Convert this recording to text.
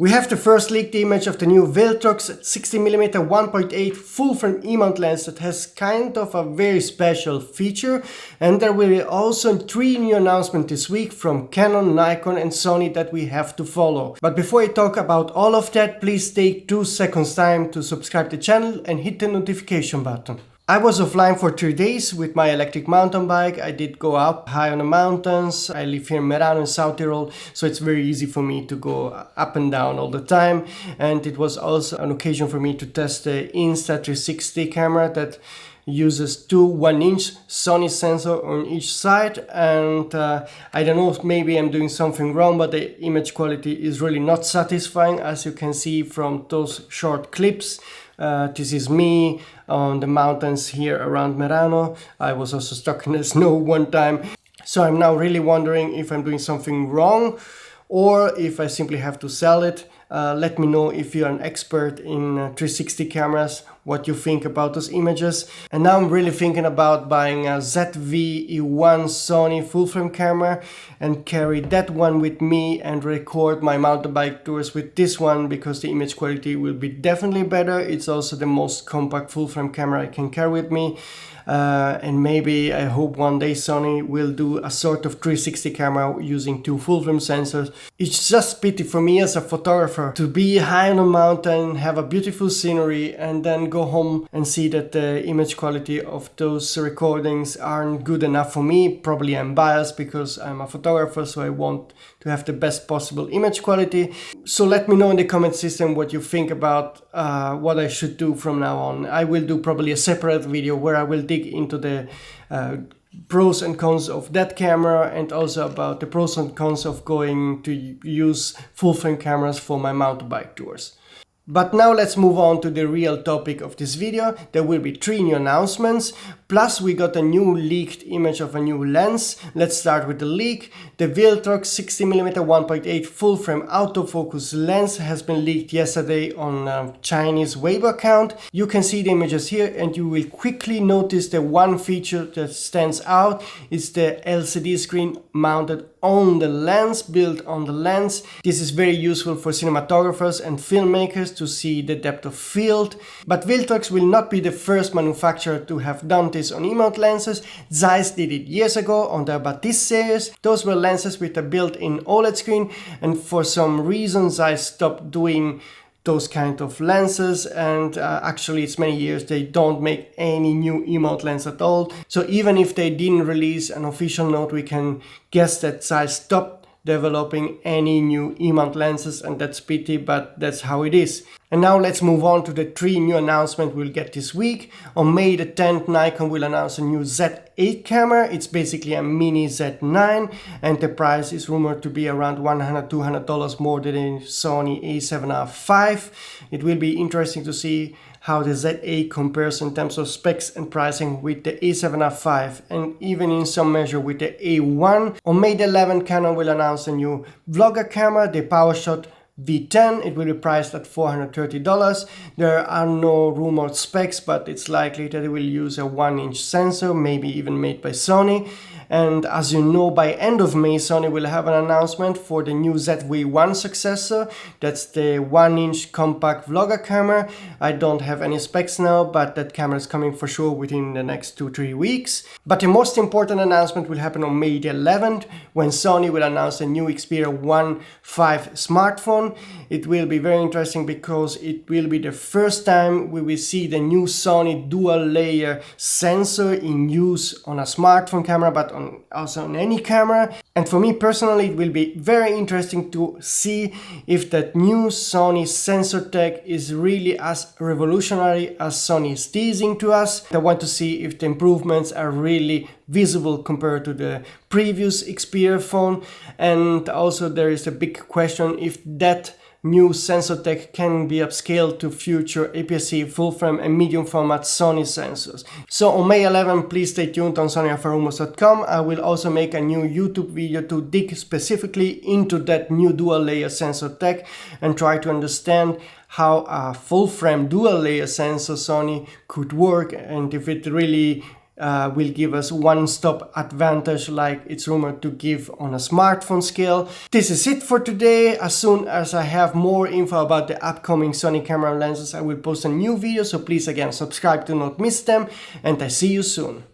We have the first leaked image of the new Viltrox 60mm 1.8 full-frame E-mount lens that has kind of a very special feature, and there will be also 3 new announcements this week from Canon, Nikon and Sony that we have to follow. But before I talk about all of that, please take 2 seconds time to subscribe to the channel and hit the notification button. I was offline for 3 days with my electric mountain bike. I did go up high on the mountains. I live here in Merano in South Tyrol, so it's very easy for me to go up and down all the time. And it was also an occasion for me to test the Insta360 camera that uses 2 1-inch Sony sensor on each side, and I don't know if maybe I'm doing something wrong, but the image quality is really not satisfying, as you can see from those short clips. This is me on the mountains here around Merano. I was also stuck in the snow one time. So I'm now really wondering if I'm doing something wrong or if I simply have to sell it. Let me know if you're an expert in 360 cameras, what you think about those images. And now I'm really thinking about buying a ZV-E1 Sony full-frame camera and carry that one with me and record my mountain bike tours with this one, because the image quality will be definitely better. It's also the most compact full-frame camera I can carry with me. And maybe I hope one day Sony will do a sort of 360 camera using 2 full-frame sensors. It's just pity for me as a photographer to be high on a mountain, have a beautiful scenery, and then go home and see that the image quality of those recordings aren't good enough for me. Probably I'm biased because I'm a photographer, so I want to have the best possible image quality. So let me know in the comment system what you think about what I should do from now on. I will do probably a separate video where I will dig into the pros and cons of that camera, and also about the pros and cons of going to use full-frame cameras for my mountain bike tours. But now let's move on to the real topic of this video. There will be 3 new announcements, plus we got a new leaked image of a new lens. Let's start with the leak. The Viltrox 60mm 1.8 full-frame autofocus lens has been leaked yesterday on a Chinese Weibo account. You can see the images here, and you will quickly notice the one feature that stands out is the LCD screen mounted on the lens, built on the lens. This is very useful for cinematographers and filmmakers to see the depth of field. But Viltrox will not be the first manufacturer to have done this on E-mount lenses. Zeiss did it years ago on their Batiste series. Those were lenses with a built-in OLED screen, and for some reason Zeiss stopped doing those kind of lenses, and actually it's many years they don't make any new E-mount lens at all. So even if they didn't release an official note, we can guess that Zeiss stopped developing any new E-mount lenses, and that's pity, but that's how it is. And now let's move on to the 3 new announcements we'll get this week. On May the 10th, Nikon will announce a new Z8 camera. It's basically a mini Z9, and the price is rumored to be around $100–200 more than the Sony a7R5. It will be interesting to see how the Z8 compares in terms of specs and pricing with the a7R5, and even in some measure with the A1. On May the 11th, Canon will announce a new vlogger camera, the PowerShot V10. It will be priced at $430. There are no rumored specs, but it's likely that it will use a 1-inch sensor, maybe even made by Sony. And as you know, by end of May, Sony will have an announcement for the new ZV-1 successor. That's the 1-inch compact vlogger camera. I don't have any specs now, but that camera is coming for sure within the next 2–3 weeks. But the most important announcement will happen on May the 11th, when Sony will announce a new Xperia 1.5 smartphone. It will be very interesting because it will be the first time we will see the new Sony dual layer sensor in use on a smartphone camera, but also on any camera. And for me personally, it will be very interesting to see if that new Sony sensor tech is really as revolutionary as Sony is teasing to us. I want to see if the improvements are really visible compared to the previous Xperia phone. And also there is a big question if that new sensor tech can be upscaled to future APS-C full-frame and medium format Sony sensors. So on May 11, please stay tuned on sonyafarumos.com. I will also make a new YouTube video to dig specifically into that new dual layer sensor tech and try to understand how a full-frame dual layer sensor Sony could work, and if it really will give us one-stop advantage like it's rumored to give on a smartphone scale. This is it for today. As soon as I have more info about the upcoming Sony camera lenses, I will post a new video, so please again subscribe to not miss them, and I see you soon.